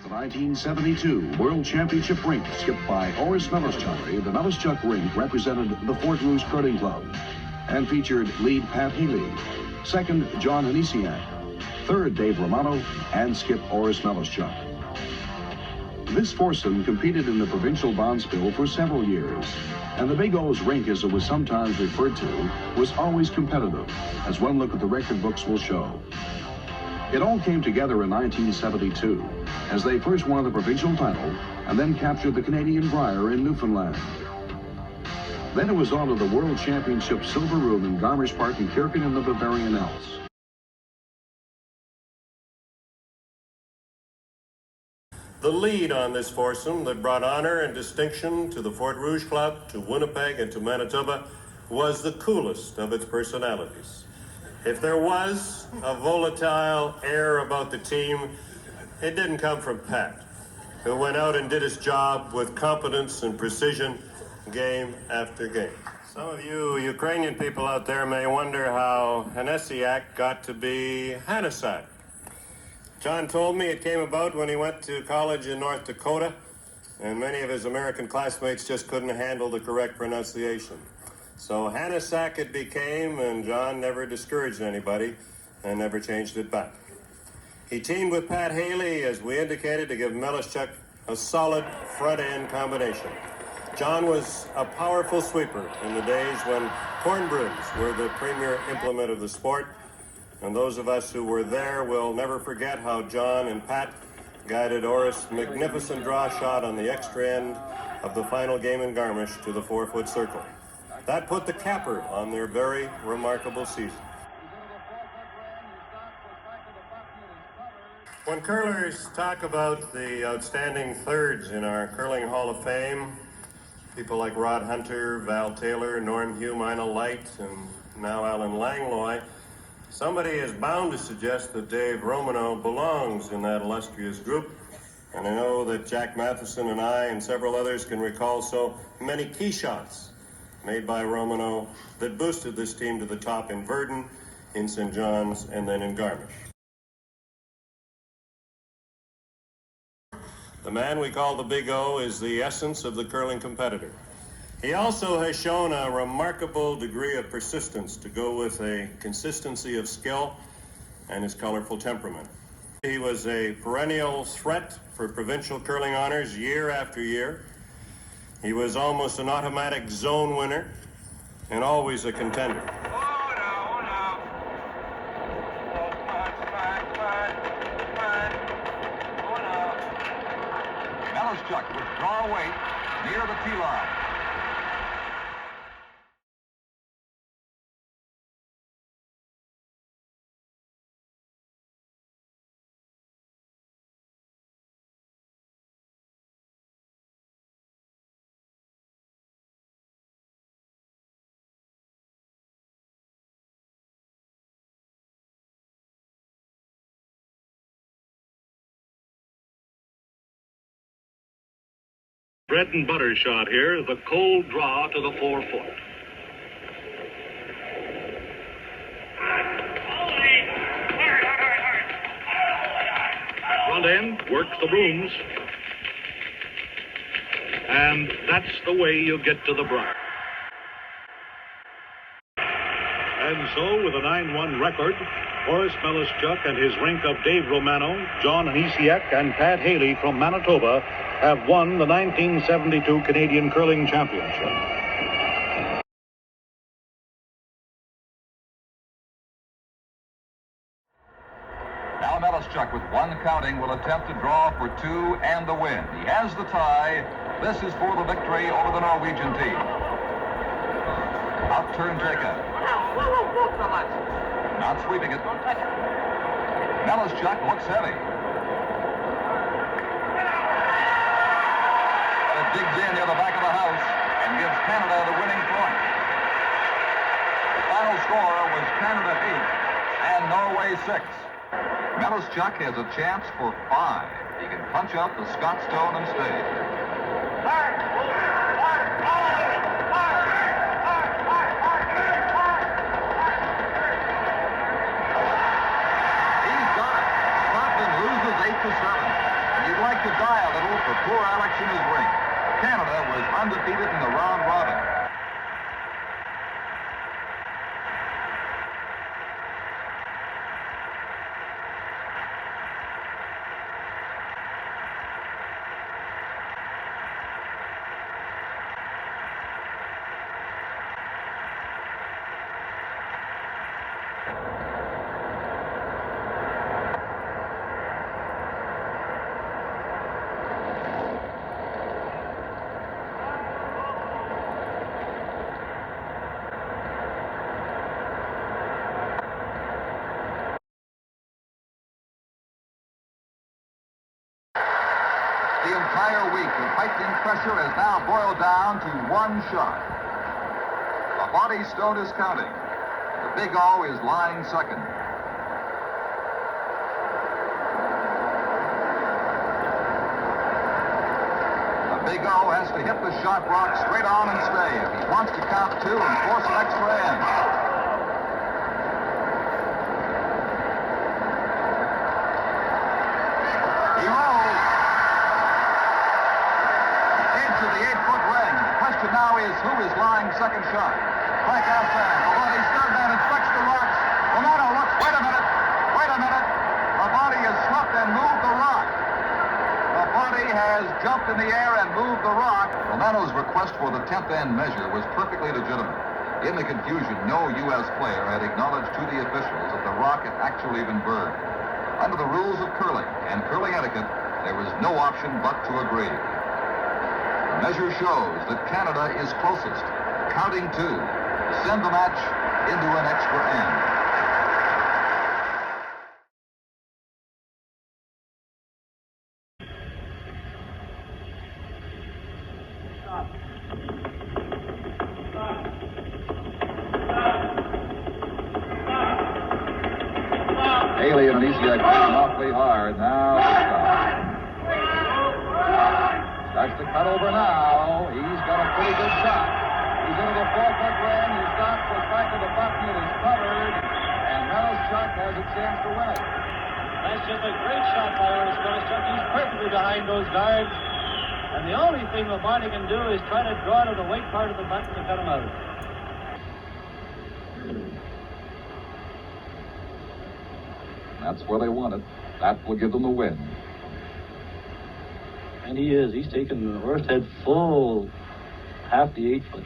The 1972 World Championship rink skipped by Orest Meleschuk. The Meleschuk rink represented the Fort Rouge Curling Club and featured lead Pat Hailley, second John Hanesiak, third Dave Romano, and skip Orest Meleschuk. This foursome competed in the provincial bonspiel for several years, and the Big O's rink, as it was sometimes referred to, was always competitive, as one look at the record books will show. It all came together in 1972, as they first won the provincial title and then captured the Canadian Brier in Newfoundland. Then it was on to the World Championship Silver Broom in Garmisch Park in Kirken in the Bavarian Alps. The lead on this foursome that brought honor and distinction to the Fort Rouge Club, to Winnipeg, and to Manitoba was the coolest of its personalities. If there was a volatile air about the team, it didn't come from Pat, who went out and did his job with competence and precision, game after game. Some of you Ukrainian people out there may wonder how Hanesiak got to be Hanesiak. John told me it came about when he went to college in North Dakota, and many of his American classmates just couldn't handle the correct pronunciation. So Hanesiak it became, and John never discouraged anybody and never changed it back. He teamed with Pat Hailley, as we indicated, to give Meleschuk a solid front-end combination. John was a powerful sweeper in the days when corn brooms were the premier implement of the sport, and those of us who were there will never forget how John and Pat guided Orest's magnificent draw shot on the extra end of the final game in Garmisch to the 4-foot circle. That put the capper on their very remarkable season. When curlers talk about the outstanding thirds in our Curling Hall of Fame, people like Rod Hunter, Val Taylor, Norm Hume, Ina Light, and now Alan Langlois, somebody is bound to suggest that Dave Romano belongs in that illustrious group. And I know that Jack Matheson and I and several others can recall so many key shots made by Romano that boosted this team to the top in Verdun, in St. John's, and then in Garmisch. The man we call the Big O is the essence of the curling competitor. He also has shown a remarkable degree of persistence to go with a consistency of skill and his colorful temperament. He was a perennial threat for provincial curling honors year after year. He was almost an automatic zone winner and always a contender. Meleschuk would draw weight near the tee line. Bread and butter shot here, the cold draw to the 4-foot. Front end, works the brooms. And that's the way you get to the Brier. And so, with a 9-1 record, Orest Meleschuk and his rink of Dave Romano, John Hanesiak, and Pat Hailley from Manitoba have won the 1972 Canadian Curling Championship. Now Meleschuk, with one counting, will attempt to draw for two and the win. He has the tie. This is for the victory over the Norwegian team. Out-turn Jacob. Not sweeping it. Meleschuk looks heavy. But it digs in near the back of the house and gives Canada the winning point. The final score was Canada 8 and Norway 6. Meleschuk has a chance for 5. He can punch up the Scott Stone and stay. He's got it. Scotland loses 8-7. And you'd like to The entire week of heightening pressure has now boiled down to one shot. Labonte stone is counting. The Big O is lying second. The Big O has to hit the shot block straight on and stay if he wants to count two and force an extra end. He rolls. Into the 8-foot ring. The question now is who is lying second shot? Frank Assan. Labonte's third man inspects the rocks. Romano looks. Wait a minute. Labonte has slipped and moved the rock. Labonte has jumped in the air and moved the rock. Romano's request for the 10th end measure was perfectly legitimate. In the confusion, no U.S. player had acknowledged to the officials that the rock had actually been burned. Under the rules of curling and curling etiquette, there was no option but to agree. The measure shows that Canada is closest, counting two, to send the match into an extra end. Hailley and Hanesiak pushing awfully hard. Now starts to cut over now. He's got a pretty good shot. He's into the 4-foot ring. He's got the back of the button. It is covered. And Meleschuk has a chance to win it. That's just a great shot by Orest Meleschuk. He's perfectly behind those guards. And the only thing Labonte can do is try to draw to the weight part of the button to cut him out. That's where they want it. That will give them the win. And he is. He's taken Orest head full, half the 8-foot.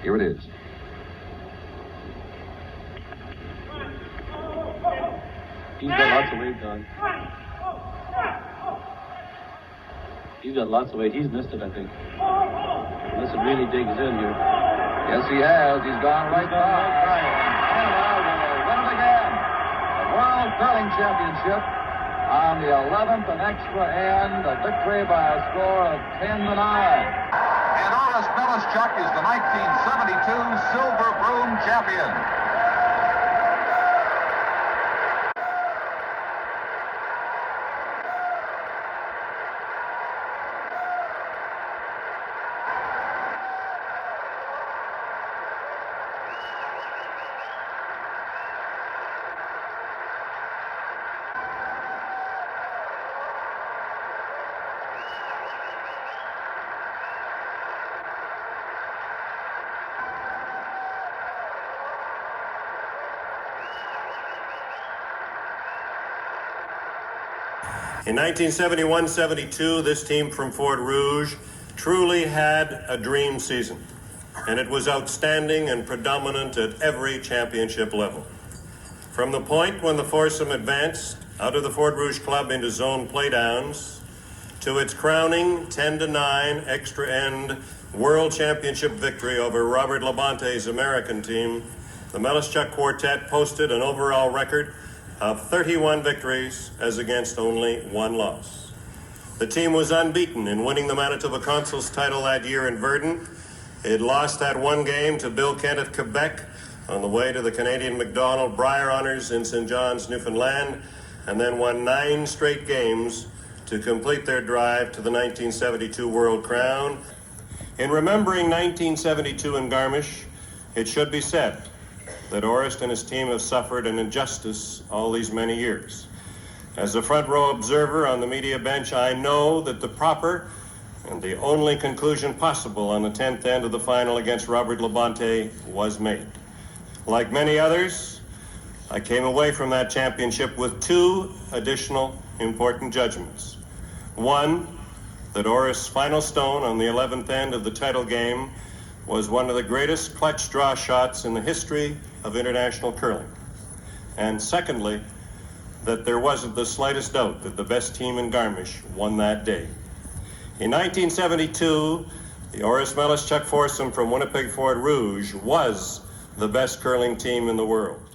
Here it is. He's got lots of weight, Don. He's got lots of weight. He's missed it, I think. Unless it really digs in here. Yes, he has. He's gone right by. Canada will win it again. The World Curling Championship on the 11th and extra end. A victory by a score of 10-9. And Orest Meleschuk is the 1972 Silver Broom champion. In 1971-72, this team from Fort Rouge truly had a dream season, and it was outstanding and predominant at every championship level. From the point when the foursome advanced out of the Fort Rouge Club into zone playdowns, to its crowning 10-9 extra end World Championship victory over Robert Labonte's American team, the Meleschuk Quartet posted an overall record of 31 victories as against only one loss. The team was unbeaten in winning the Manitoba Consul's title that year in Verdun. It lost that one game to Bill Kent of Quebec on the way to the Canadian Macdonald Brier honors in St. John's, Newfoundland, and then won 9 straight games to complete their drive to the 1972 World Crown. In remembering 1972 in Garmisch, it should be said that Orest and his team have suffered an injustice all these many years. As a front row observer on the media bench, I know that the proper and the only conclusion possible on the 10th end of the final against Robert Labonte was made. Like many others, I came away from that championship with 2 additional important judgments. One, that Orest's final stone on the 11th end of the title game was one of the greatest clutch draw shots in the history of international curling. And secondly, that there wasn't the slightest doubt that the best team in Garmisch won that day. In 1972, the Orest Meleschuk foursome from Winnipeg Fort Rouge was the best curling team in the world.